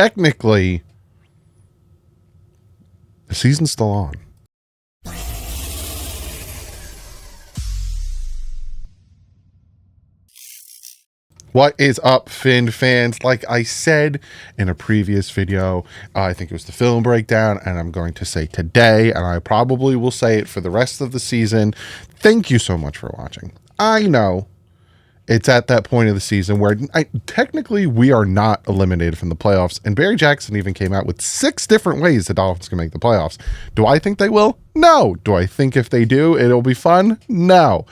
technically, the season's still on. What is up, Finn fans? Like I said in a previous video, I think it was the film breakdown, and I'm going to say today, and I probably will say it for the rest of the season, thank you so much for watching. I know it's at that point of the season where technically we are not eliminated from the playoffs, and Barry Jackson even came out with 6 different ways the Dolphins can make the playoffs. Do I think they will? No. Do I think if they do, it'll be fun? No.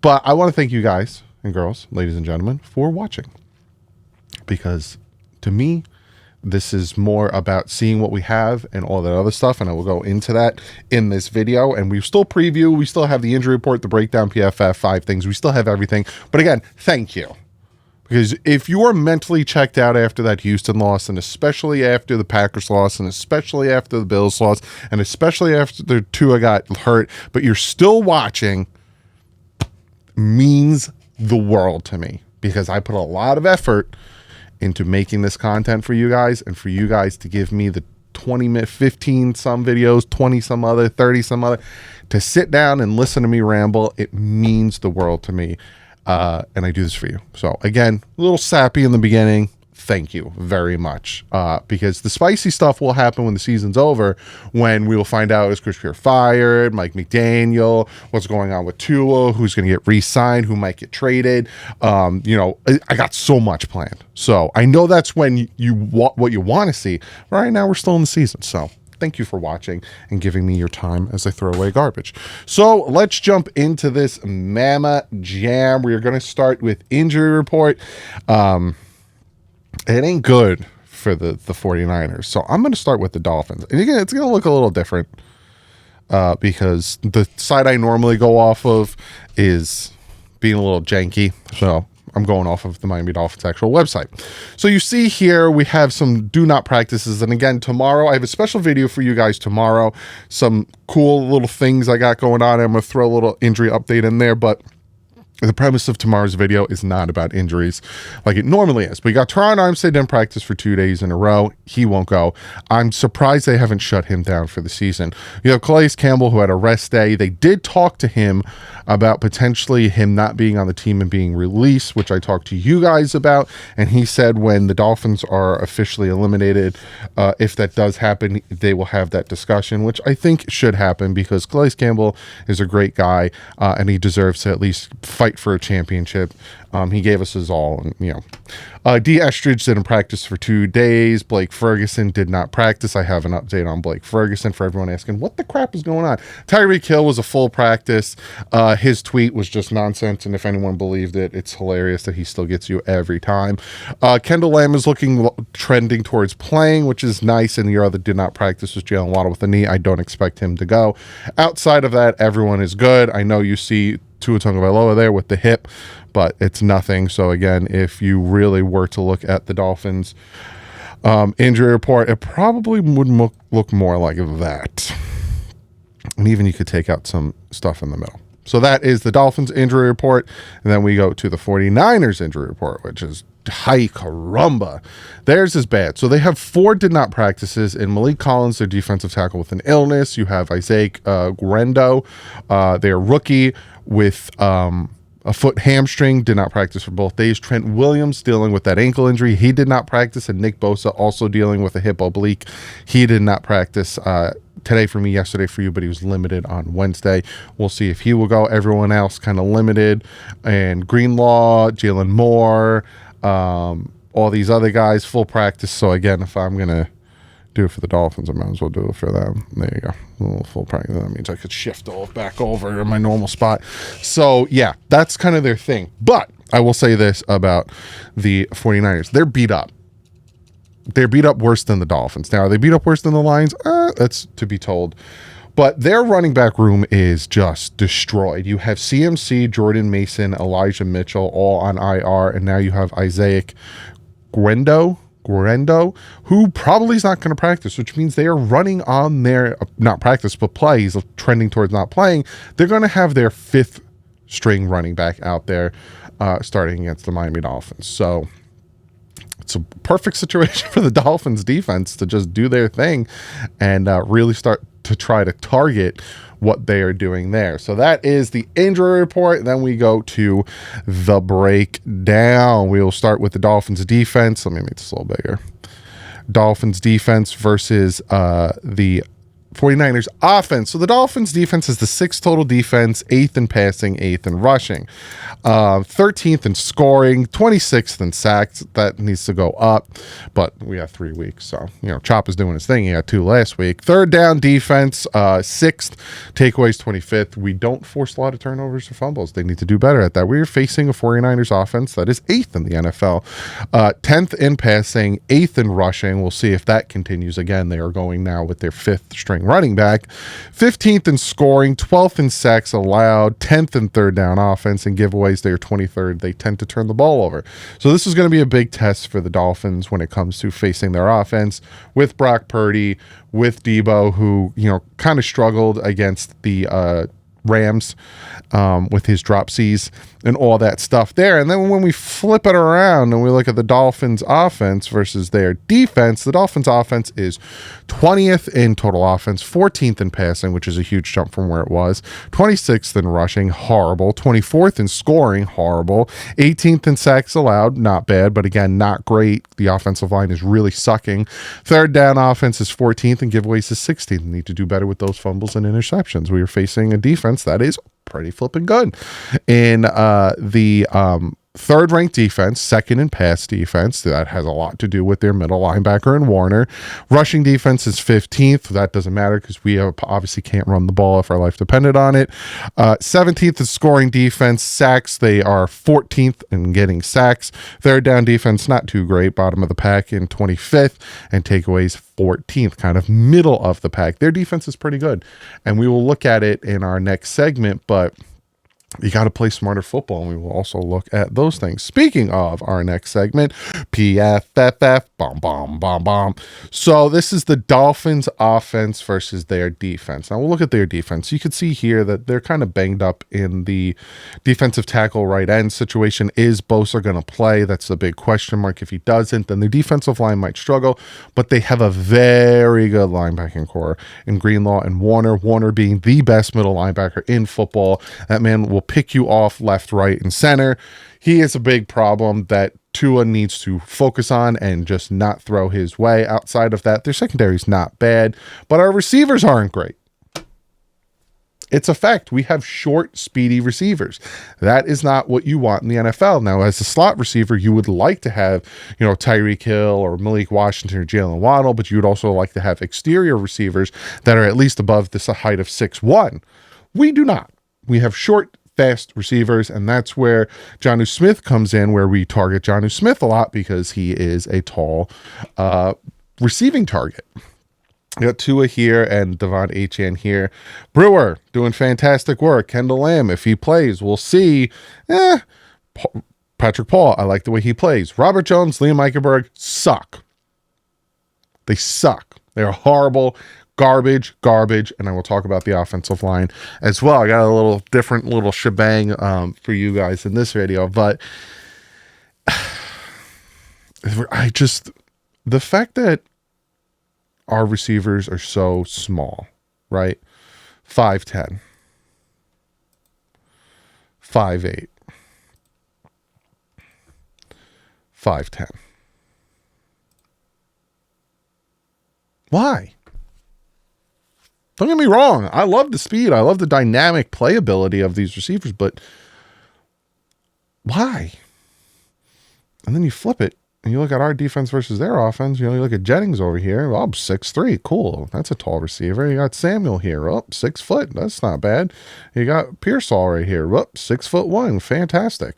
But I want to thank you guys and girls, ladies and gentlemen, for watching, because to me, this is more about seeing what we have and all that other stuff, and I will go into that in this video. And we still preview, we still have the injury report, the breakdown, PFF, 5 things, we still have everything. But again, thank you, because if you are mentally checked out after that Houston loss, and especially after the Packers loss, and especially after the Bills loss, and especially after the Tua got hurt, but you're still watching, means the world to me, because I put a lot of effort into making this content for you guys, and for you guys to give me the 20-minute, 15 some videos, 20 some other, 30 some other, to sit down and listen to me ramble. It means the world to me, and I do this for you. So again, a little sappy in the beginning. Thank you very much, because the spicy stuff will happen when the season's over, when we will find out, is Chris Pierre fired, Mike McDaniel, what's going on with Tua, who's going to get re-signed, who might get traded. You know, I got so much planned. So I know that's when what you want to see. Right now, we're still in the season. So thank you for watching and giving me your time as I throw away garbage. So let's jump into this mama jam. We are going to start with injury report. It ain't good for the 49ers. So I'm going to start with the Dolphins. And again, it's going to look a little different, because the side I normally go off of is being a little janky. So I'm going off of the Miami Dolphins actual website. So you see here, we have some do not practices. And again, tomorrow, I have a special video for you guys tomorrow. Some cool little things I got going on. I'm going to throw a little injury update in there, but the premise of tomorrow's video is not about injuries like it normally is. We got Teron Armstead didn't practice for 2 days in a row. He won't go. I'm surprised they haven't shut him down for the season. You have Calais Campbell, who had a rest day. They did talk to him about potentially him not being on the team and being released, which I talked to you guys about. And he said when the Dolphins are officially eliminated, if that does happen, they will have that discussion, which I think should happen, because Calais Campbell is a great guy, and he deserves to at least fight for a championship. He gave us his all, and you know, D. Estridge didn't practice for 2 days. Blake Ferguson did not practice. I have an update on Blake Ferguson for everyone asking what the crap is going on. Tyreek Hill was a full practice. His tweet was just nonsense, and if anyone believed it, it's hilarious that he still gets you every time. Kendall Lamb is trending towards playing, which is nice, and your other did not practice was Jalen Waddle with the knee. I don't expect him to go. Outside of that, everyone is good. I know you see Tua Tagovailoa there with the hip, but it's nothing. So again, if you really were to look at the Dolphins injury report, it probably would look more like that. And even you could take out some stuff in the middle. So that is the Dolphins injury report. And then we go to the 49ers injury report, which is hi caramba. Theirs is bad. So they have 4 did not practices. In Malik Collins, their defensive tackle, with an illness. You have Isaac Guerendo, their rookie, with a foot hamstring, did not practice for both days. Trent Williams dealing with that ankle injury, he did not practice. And Nick Bosa also dealing with a hip oblique, he did not practice today for me, yesterday for you, but he was limited on Wednesday. We'll see if he will go. Everyone else kind of limited. And Greenlaw, Jalen Moore, all these other guys full practice. So again, if I'm gonna do it for the Dolphins, I might as well do it for them. There you go, a little full practice. That means I could shift back over to my normal spot. So yeah, that's kind of their thing. But I will say this about the 49ers. They're beat up. They're beat up worse than the Dolphins. Now, are they beat up worse than the Lions? That's to be told. But their running back room is just destroyed. You have CMC, Jordan Mason, Elijah Mitchell all on IR, and now you have Isaac Guerendo, who probably is not going to practice, which means they are running on their, not practice, but plays, trending towards not playing. They're going to have their 5th string running back out there starting against the Miami Dolphins. So it's a perfect situation for the Dolphins defense to just do their thing and really start to try to target what they are doing there. So that is the injury report. Then we go to the breakdown. We will start with the Dolphins defense. Let me make this a little bigger. Dolphins defense versus the 49ers offense. So the Dolphins defense is the 6th total defense, 8th in passing, 8th in rushing, 13th in scoring, 26th in sacks. That needs to go up, but we have 3 weeks. So, Chop is doing his thing. He had 2 last week. Third down defense, 6th, takeaways 25th. We don't force a lot of turnovers or fumbles. They need to do better at that. We're facing a 49ers offense that is 8th in the NFL, 10th in passing, 8th in rushing. We'll see if that continues. Again, they are going now with their 5th string running back, 15th in scoring, 12th in sacks allowed, 10th in third down offense, and giveaways, they're 23rd. They tend to turn the ball over. So this is going to be a big test for the Dolphins when it comes to facing their offense with Brock Purdy, with Debo, who, kind of struggled against the Rams with his drop C's and all that stuff there. And then when we flip it around and we look at the Dolphins offense versus their defense, the Dolphins offense is 20th in total offense, 14th in passing, which is a huge jump from where it was, 26th in rushing, horrible, 24th in scoring, horrible, 18th in sacks allowed, not bad, but again, not great. The offensive line is really sucking. Third down offense is 14th and giveaways is 16th. Need to do better with those fumbles and interceptions. We are facing a defense that is pretty flipping good. In the third ranked defense, second in pass defense, that has a lot to do with their middle linebacker and Warner. Rushing defense is 15th. That doesn't matter because we obviously can't run the ball if our life depended on it. 17th is scoring defense. Sacks, they are 14th in getting sacks. Third down defense, not too great. Bottom of the pack in 25th, and takeaways 14th, kind of middle of the pack. Their defense is pretty good, and we will look at it in our next segment, but you got to play smarter football, and we will also look at those things. Speaking of our next segment, PFFF, bomb, bomb, bomb, bomb. So this is the Dolphins offense versus their defense. Now we'll look at their defense. You can see here that they're kind of banged up in the defensive tackle right end situation. Is Bosa going to play? That's a big question mark. If he doesn't, then the defensive line might struggle, but they have a very good linebacking core in Greenlaw and Warner. Warner being the best middle linebacker in football. That man will pick you off left, right, and center. He is a big problem that Tua needs to focus on and just not throw his way. Outside of that, their secondary is not bad, but our receivers aren't great. It's a fact. We have short, speedy receivers. That is not what you want in the NFL. Now, as a slot receiver, you would like to have, Tyreek Hill or Malik Washington or Jalen Waddle, but you would also like to have exterior receivers that are at least above the height of 6'1". We do not. We have short, fast receivers, and that's where Jonnu Smith comes in, where we target Jonnu Smith a lot because he is a tall receiving target. We got Tua here and Devon Achane here. Brewer doing fantastic work. Kendall Lamb, if he plays, we'll see. Patrick Paul, I like the way he plays. Robert Jones, Liam Eichenberg suck. They suck. They're horrible. Garbage, and I will talk about the offensive line as well. I got a little different little shebang for you guys in this video, but the fact that our receivers are so small, right? 5'10", 5'8", 5'10". Why? Don't get me wrong. I love the speed. I love the dynamic playability of these receivers, but why? And then you flip it and you look at our defense versus their offense. You look at Jennings over here. Oh, 6'3". Cool. That's a tall receiver. You got Samuel here. Oh, 6 foot. That's not bad. You got Pearsall right here. Oh, 6'1". Fantastic.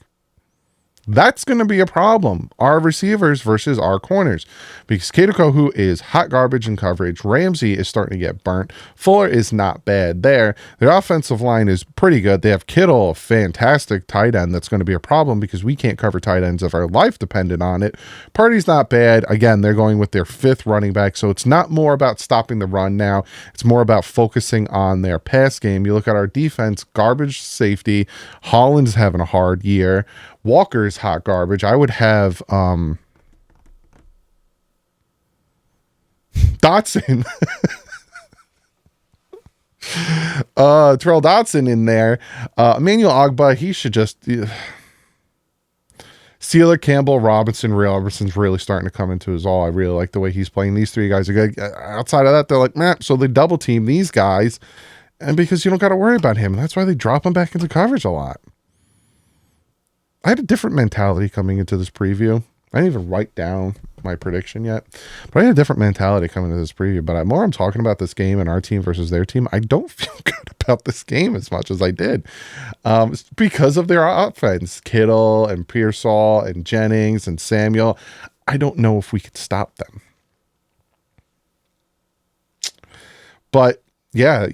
That's going to be a problem. Our receivers versus our corners. Because Kato, who is hot garbage in coverage. Ramsey is starting to get burnt. Fuller is not bad there. Their offensive line is pretty good. They have Kittle, a fantastic tight end. That's going to be a problem because we can't cover tight ends if our life depended on it. Purdy's not bad. Again, they're going with their 5th running back. So it's not more about stopping the run now. It's more about focusing on their pass game. You look at our defense, garbage safety. Holland's having a hard year. Walker's hot garbage. I would have Dotson. Terrell Dotson in there. Emmanuel Ogbah, he should just... Sealer, Campbell, Robinson's really starting to come into his all. I really like the way he's playing. These three guys are good. Outside of that, they're like, man, so they double team these guys, and because you don't got to worry about him, and that's why they drop him back into coverage a lot. I had a different mentality coming into this preview. I didn't even write down my prediction yet, but I had a different mentality coming into this preview. But the more I'm talking about this game and our team versus their team, I don't feel good about this game as much as I did, because of their offense. Kittle and Pearsall and Jennings and Samuel. I don't know if we could stop them. But yeah,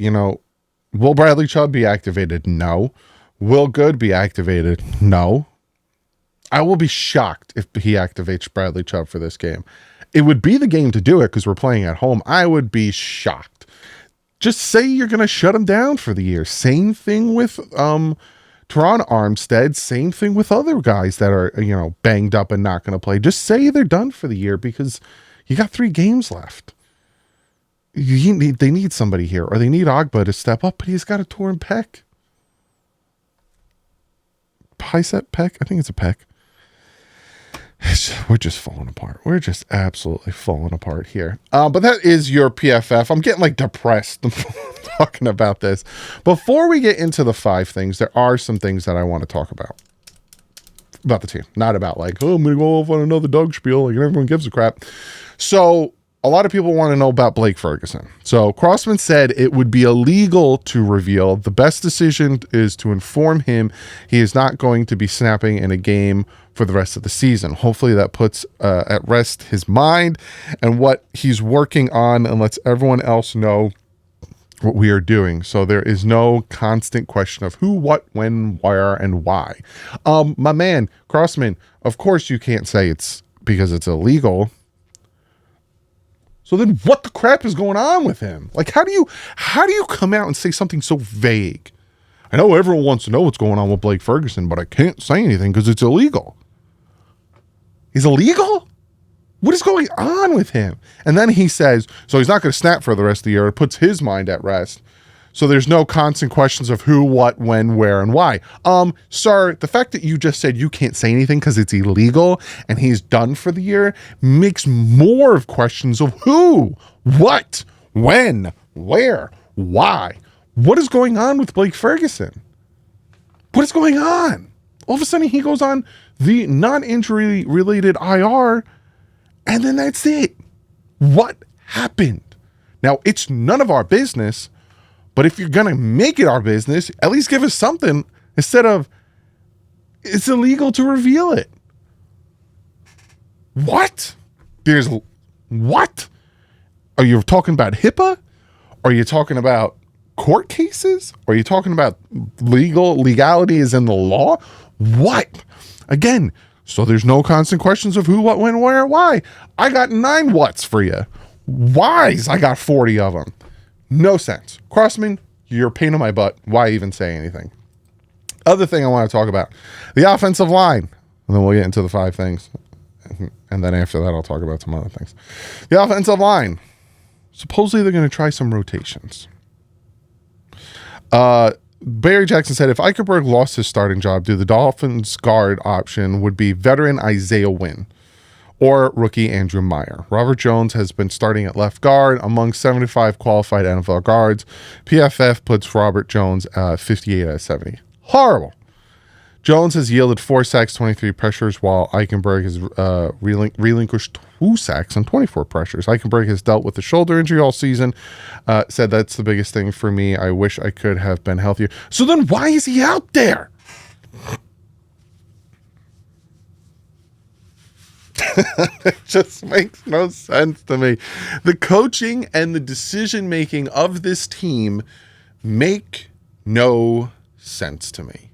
will Bradley Chubb be activated? No. Will Good be activated? No. I will be shocked if he activates Bradley Chubb for this game. It would be the game to do it because we're playing at home. I would be shocked. Just say you're going to shut him down for the year. Same thing with Teron Armstead. Same thing with other guys that are, banged up and not going to play. Just say they're done for the year because you got 3 games left. They need somebody here, or they need Ogbah to step up, but he's got a torn pec. Bicep pec? I think it's a pec. We're just falling apart. We're just absolutely falling apart here. But that is your PFF. I'm getting depressed talking about this. Before we get into the 5 things, there are some things that I want to talk about the team. Not about I'm going to go off on another Doug spiel. Everyone gives a crap. So a lot of people want to know about Blake Ferguson. So Crossman said it would be illegal to reveal. The best decision is to inform him he is not going to be snapping in a game for the rest of the season. Hopefully that puts at rest his mind and what he's working on, and lets everyone else know what we are doing. So there is no constant question of who, what, when, where, and why. My man, Crossman, of course you can't say it's because it's illegal. So then what the crap is going on with him? How do you come out and say something so vague? I know everyone wants to know what's going on with Blake Ferguson, but I can't say anything because it's illegal. He's illegal? What is going on with him? And then he says, so he's not going to snap for the rest of the year. It puts his mind at rest. So there's no constant questions of who, what, when, where, and why. Sir, the fact that you just said you can't say anything because it's illegal and he's done for the year makes more of questions of who, what, when, where, why. What is going on with Blake Ferguson? What is going on? All of a sudden he goes on the non-injury related IR, and then that's it. What happened? Now, it's none of our business, but if you're going to make it our business, at least give us something instead of it's illegal to reveal it. What? What? Are you talking about HIPAA? Are you talking about court cases? Are you talking about legality is in the law? What? Again, so there's no constant questions of who, what, when, where, why. I got 9 whats for you. Whys, I got 40 of them. No sense. Crossman, you're a pain in my butt. Why even say anything? Other thing I want to talk about, the offensive line. And then we'll get into the 5 things. And then after that, I'll talk about some other things. The offensive line. Supposedly they're going to try some rotations. Barry Jackson said, if Eichenberg lost his starting job, the Dolphins guard option would be veteran Isaiah Wynn or rookie Andrew Meyer. Robert Jones has been starting at left guard among 75 qualified NFL guards. PFF puts Robert Jones 58 out of 70. Horrible. Jones has yielded 4 sacks, 23 pressures, while Eichenberg has relinquished 2 sacks and 24 pressures. Eichenberg has dealt with a shoulder injury all season. Said that's the biggest thing for me. I wish I could have been healthier. So then why is he out there? It just makes no sense to me. The coaching and the decision making of this team make no sense to me.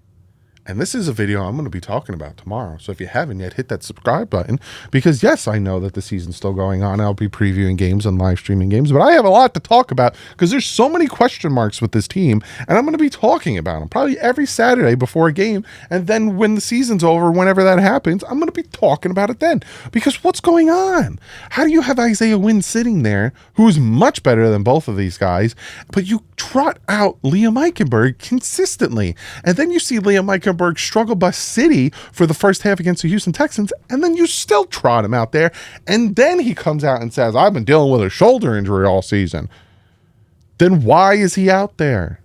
And this is a video I'm going to be talking about tomorrow. So if you haven't yet, hit that subscribe button, because yes, I know that the season's still going on. I'll be previewing games and live streaming games, but I have a lot to talk about because there's so many question marks with this team, and I'm going to be talking about them probably every Saturday before a game. And then when the season's over, whenever that happens, I'm going to be talking about it then, because what's going on? How do you have Isaiah Wynn sitting there, who's much better than both of these guys, but you trot out Liam Eichenberg consistently, and then you see Liam Eichenberg struggle by City for the first half against the Houston Texans, and then you still trot him out there, and then he comes out and says, I've been dealing with a shoulder injury all season. Then why is he out there?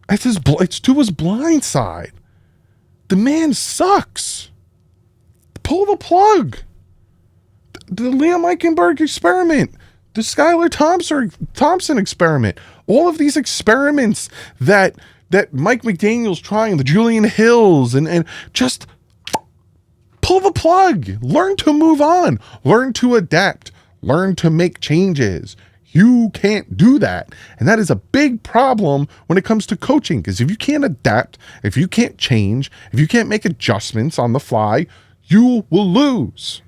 It's to his blind side. The man sucks. Pull the plug. The Liam Eichenberg experiment, the Skylar Thompson experiment, all of these experiments that Mike McDaniel's trying, the Julian Hills, and just pull the plug. Learn to move on. Learn to adapt. Learn to make changes. You can't do that. And that is a big problem when it comes to coaching, because if you can't adapt, if you can't change, if you can't make adjustments on the fly, you will lose.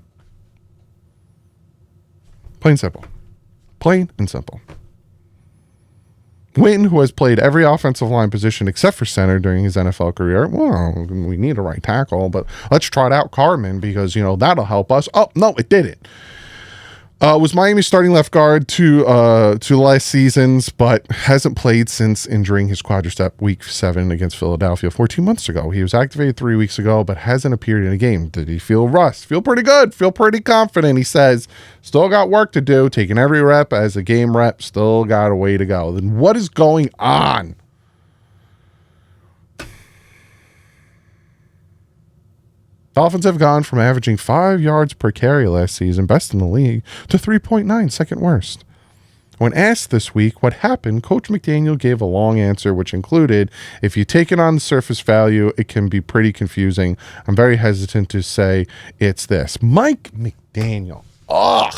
Plain simple. Plain and simple. Wynn, who has played every offensive line position except for center during his NFL career. Well, we need a right tackle, but let's trot out Carmen because, that'll help us. Oh, no, it didn't. Was Miami's starting left guard to last season's, but hasn't played since injuring his quadricep week 7 against Philadelphia 14 months ago. He was activated 3 weeks ago, but hasn't appeared in a game. Did he feel rust? Feel pretty good. Feel pretty confident. He says, still got work to do. Taking every rep as a game rep. Still got a way to go. Then what is going on? Dolphins have gone from averaging 5 yards per carry last season, best in the league, to 3.9, second worst. When asked this week what happened, Coach McDaniel gave a long answer, which included, if you take it on the surface value, it can be pretty confusing. I'm very hesitant to say it's this. Mike McDaniel. Ugh.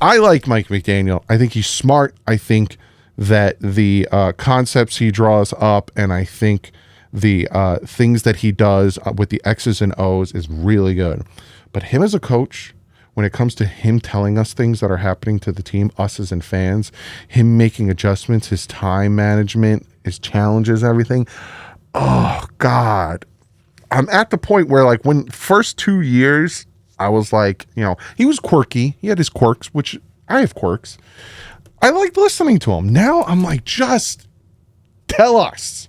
I like Mike McDaniel. I think he's smart. I think that the concepts he draws up, and I think the things that he does with the X's and O's is really good. But him as a coach, when it comes to him telling us things that are happening to the team, us as in fans, him making adjustments, his time management, his challenges, everything. Oh, God. I'm at the point where, like, when first 2 years, I was like, he was quirky. He had his quirks, which I have quirks. I liked listening to him. Now I'm like, just tell us.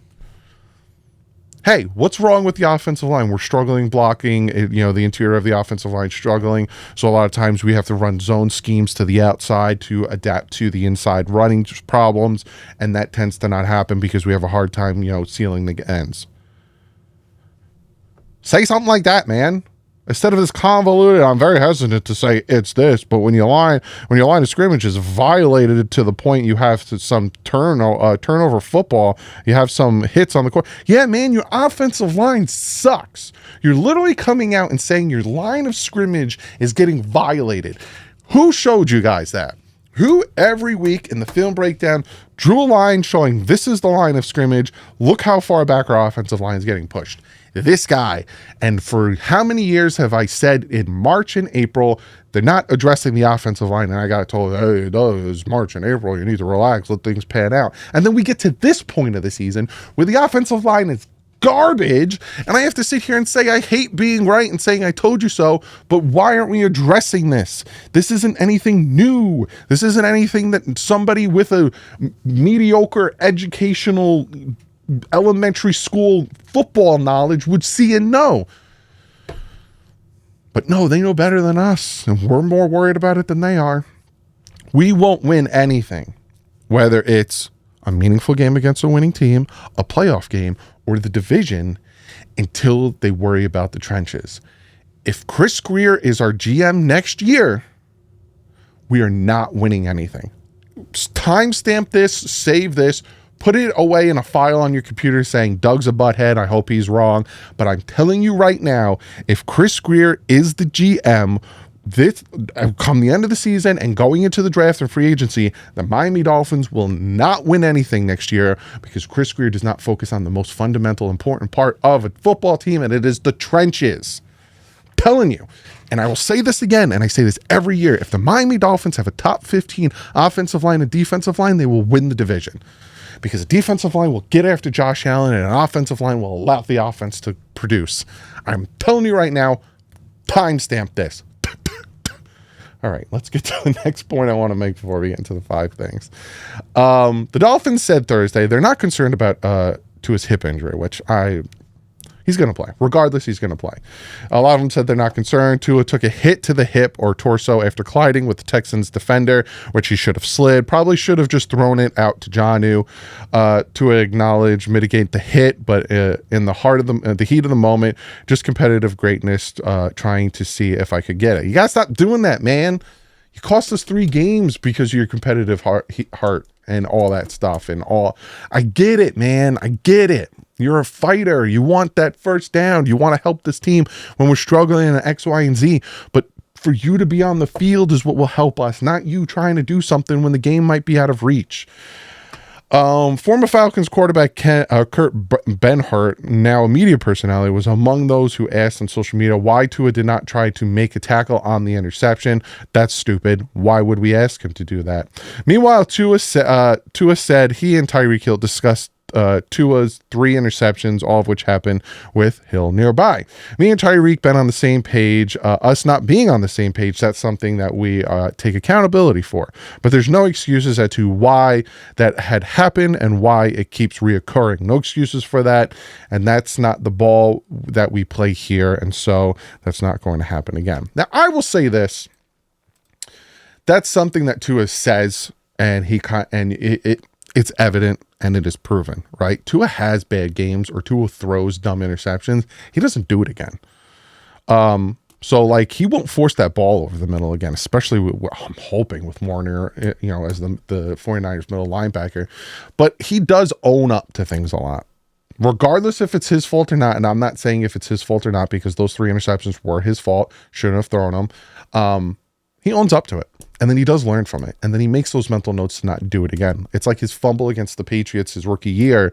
Hey, what's wrong with the offensive line? We're struggling blocking, the interior of the offensive line struggling. So a lot of times we have to run zone schemes to the outside to adapt to the inside running problems. And that tends to not happen because we have a hard time, sealing the ends. Say something like that, man. Instead of this convoluted, I'm very hesitant to say it's this, but when your line of scrimmage is violated to the point you have some turnover football, you have some hits on the court. Yeah, man, your offensive line sucks. You're literally coming out and saying your line of scrimmage is getting violated. Who showed you guys that? Who every week in the film breakdown drew a line showing this is the line of scrimmage. Look how far back our offensive line is getting pushed. This guy. And for how many years have I said in March and April, they're not addressing the offensive line? And I got told, hey, it's March and April. You need to relax, let things pan out. And then we get to this point of the season where the offensive line is garbage. And I have to sit here and say, I hate being right and saying I told you so, but why aren't we addressing this? This isn't anything new. This isn't anything that somebody with a mediocre educational elementary school football knowledge would see and know. But no, they know better than us, and we're more worried about it than they are. We won't win anything, whether it's a meaningful game against a winning team, a playoff game, or the division, until they worry about the trenches. If Chris Grier is our GM next year, we are not winning anything. Timestamp this, save this, put it away in a file on your computer saying Doug's a butthead. I hope he's wrong. But I'm telling you right now, if Chris Grier is the GM, this come the end of the seaon and going into the draft and free agency, the Miami Dolphins will not win anything next year because Chris Grier does not focus on the most fundamental, important part of a football team, and it is the trenches. I'm telling you. And I will say this again, and I say this every year. If the Miami Dolphins have a top 15 offensive line and defensive line, they will win the division. Because a defensive line will get after Josh Allen, and an offensive line will allow the offense to produce. I'm telling you right now, timestamp this. All right, let's get to the next point I want to make before we get into the 5 things. The Dolphins said Thursday they're not concerned about Tua's hip injury, which he's going to play. Regardless, he's going to play. A lot of them said they're not concerned. Tua took a hit to the hip or torso after colliding with the Texans defender, which he should have slid. Probably should have just thrown it out to Jonnu. Tua acknowledged, mitigate the hit, but in the heart of the heat of the moment, just competitive greatness, trying to see if I could get it. You got to stop doing that, man. You cost us 3 games because of your competitive heart and all that stuff and all. I get it, man. I get it. You're a fighter. You want that first down. You want to help this team when we're struggling in X, Y, and Z. But for you to be on the field is what will help us, not you trying to do something when the game might be out of reach. Former Falcons quarterback Kurt Benhart, now a media personality, was among those who asked on social media why Tua did not try to make a tackle on the interception. That's stupid. Why would we ask him to do that? Meanwhile, Tua said he and Tyreek Hill discussed Tua's 3 interceptions, all of which happened with Hill nearby. Me and Tyreek been on the same page. Us not being on the same page, that's something that we take accountability for. But there's no excuses as to why that had happened and why it keeps reoccurring. No excuses for that. And that's not the ball that we play here. And so that's not going to happen again. Now, I will say this. That's something that Tua says, and it's evident and it is proven, right? Tua has bad games or Tua throws dumb interceptions. He doesn't do it again. So like he won't force that ball over the middle again, especially I'm hoping with Warner, as the 49ers middle linebacker. But he does own up to things a lot, regardless if it's his fault or not. And I'm not saying if it's his fault or not, because those 3 interceptions were his fault. Shouldn't have thrown them. He owns up to it. And then he does learn from it. And then he makes those mental notes to not do it again. It's like his fumble against the Patriots his rookie year.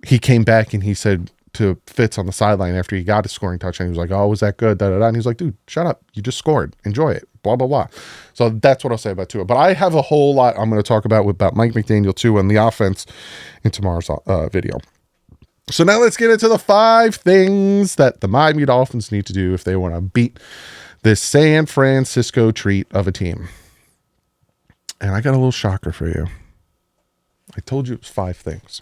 He came back and he said to Fitz on the sideline after he got a scoring touchdown, he was like, "Oh, was that good?" And he's like, "Dude, shut up. You just scored. Enjoy it." Blah, blah, blah. So that's what I'll say about Tua. But I have a whole lot I'm going to talk about Mike McDaniel too and the offense in tomorrow's video. So now let's get into the 5 things that the Miami Dolphins need to do if they want to beat this San Francisco treat of a team. And I got a little shocker for you. I told you it was 5 things.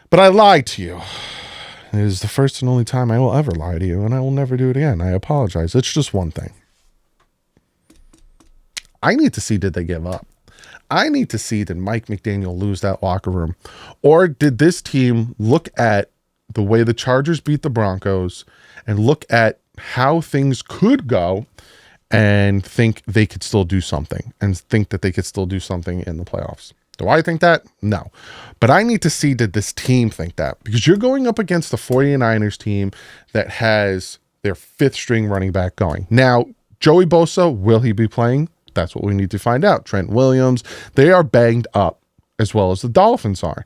But I lied to you. It is the first and only time I will ever lie to you, and I will never do it again. I apologize. It's just one thing. I need to see, did they give up? I need to see, did Mike McDaniel lose that locker room? Or did this team look at the way the Chargers beat the Broncos and look at how things could go and think they could still do something and think that they could still do something in the playoffs? Do I think that? No. But I need to see, did this team think that? Because you're going up against the 49ers team that has their 5th string running back going. Now, Joey Bosa, will he be playing? That's what we need to find out. Trent Williams, they are banged up as well as the Dolphins are.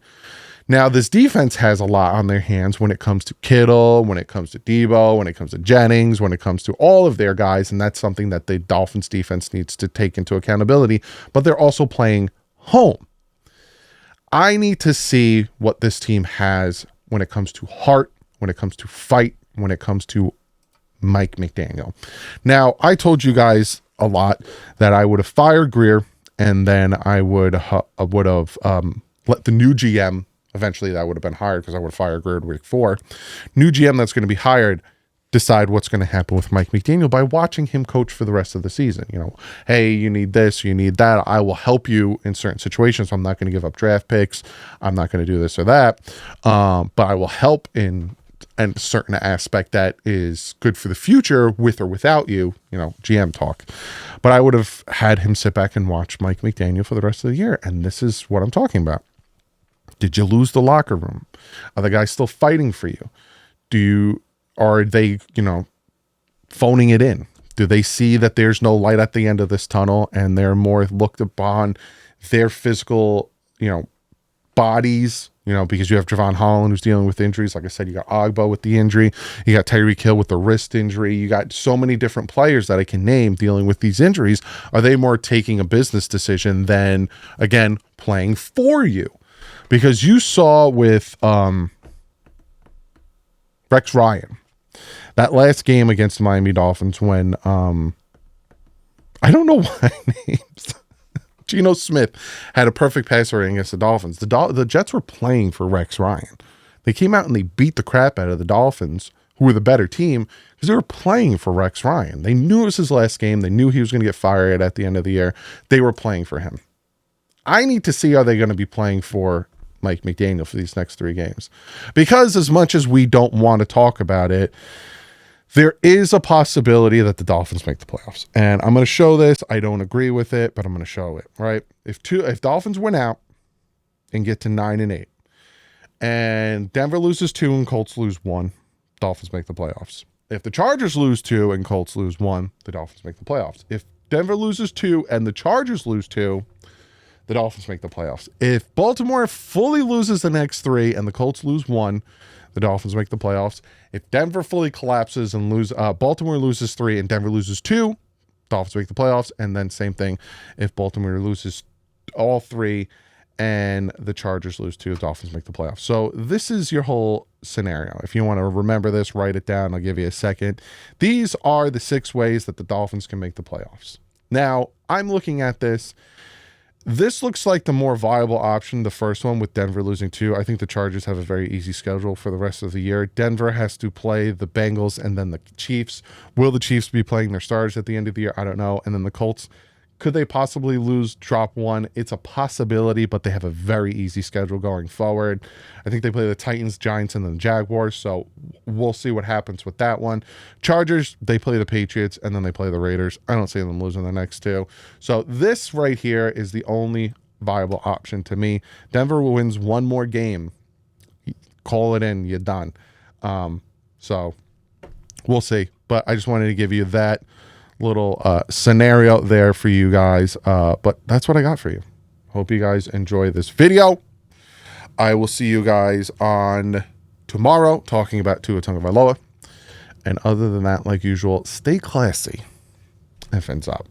Now, this defense has a lot on their hands when it comes to Kittle, when it comes to Debo, when it comes to Jennings, when it comes to all of their guys, and that's something that the Dolphins defense needs to take into accountability, but they're also playing home. I need to see what this team has when it comes to heart, when it comes to fight, when it comes to Mike McDaniel. Now, I told you guys a lot that I would have fired Grier, and then I would have let the new GM, eventually that would have been hired because I would have fired Grier week 4, new GM that's going to be hired, decide what's going to happen with Mike McDaniel by watching him coach for the rest of the season. Hey, you need this, you need that. I will help you in certain situations. I'm not going to give up draft picks. I'm not going to do this or that. But I will help in a certain aspect that is good for the future with or without you, GM talk. But I would have had him sit back and watch Mike McDaniel for the rest of the year. And this is what I'm talking about. Did you lose the locker room? Are the guys still fighting for you? Are they, phoning it in? Do they see that there's no light at the end of this tunnel and they're more looked upon their physical, bodies, because you have Javon Holland who's dealing with injuries. Like I said, you got Ogbo with the injury. You got Tyreek Hill with the wrist injury. You got so many different players that I can name dealing with these injuries. Are they more taking a business decision than, again, playing for you? Because you saw with Rex Ryan, that last game against the Miami Dolphins when, I don't know why names. Geno Smith had a perfect passer rating against the Dolphins. The Jets were playing for Rex Ryan. They came out and they beat the crap out of the Dolphins, who were the better team, because they were playing for Rex Ryan. They knew it was his last game. They knew he was going to get fired at the end of the year. They were playing for him. I need to see, are they going to be playing for Mike McDaniel for these next 3 games? Because as much as we don't want to talk about it, there is a possibility that the Dolphins make the playoffs. And I'm going to show this. I don't agree with it, but I'm going to show it, right? If Dolphins win out and get to 9-8, and Denver loses 2 and Colts lose 1, Dolphins make the playoffs. If the Chargers lose 2 and Colts lose 1, the Dolphins make the playoffs. If Denver loses 2 and the Chargers lose 2, the Dolphins make the playoffs. If Baltimore fully loses the next 3 and the Colts lose 1, the Dolphins make the playoffs. If Denver fully collapses and Baltimore loses 3 and Denver loses 2, Dolphins make the playoffs. And then same thing, if Baltimore loses all 3 and the Chargers lose 2, the Dolphins make the playoffs. So this is your whole scenario. If you want to remember this, write it down. I'll give you a second. These are the 6 ways that the Dolphins can make the playoffs. Now, I'm looking at this. This looks like the more viable option, the first one with Denver losing 2. I think the Chargers have a very easy schedule for the rest of the year. Denver has to play the Bengals and then the Chiefs. Will the Chiefs be playing their stars at the end of the year? I don't know. And then the Colts, could they possibly drop 1? It's a possibility, but they have a very easy schedule going forward. I think they play the Titans, Giants, and then the Jaguars, so we'll see what happens with that one. Chargers, they play the Patriots, and then they play the Raiders. I don't see them losing the next 2. So this right here is the only viable option to me. Denver wins 1 more game. Call it in. You're done. So we'll see. But I just wanted to give you that little scenario there for you guys, but that's what I got for you. Hope you guys enjoy this video. I will see you guys on tomorrow talking about Tua Tagovailoa, and other than that, like usual, stay classy and fins up.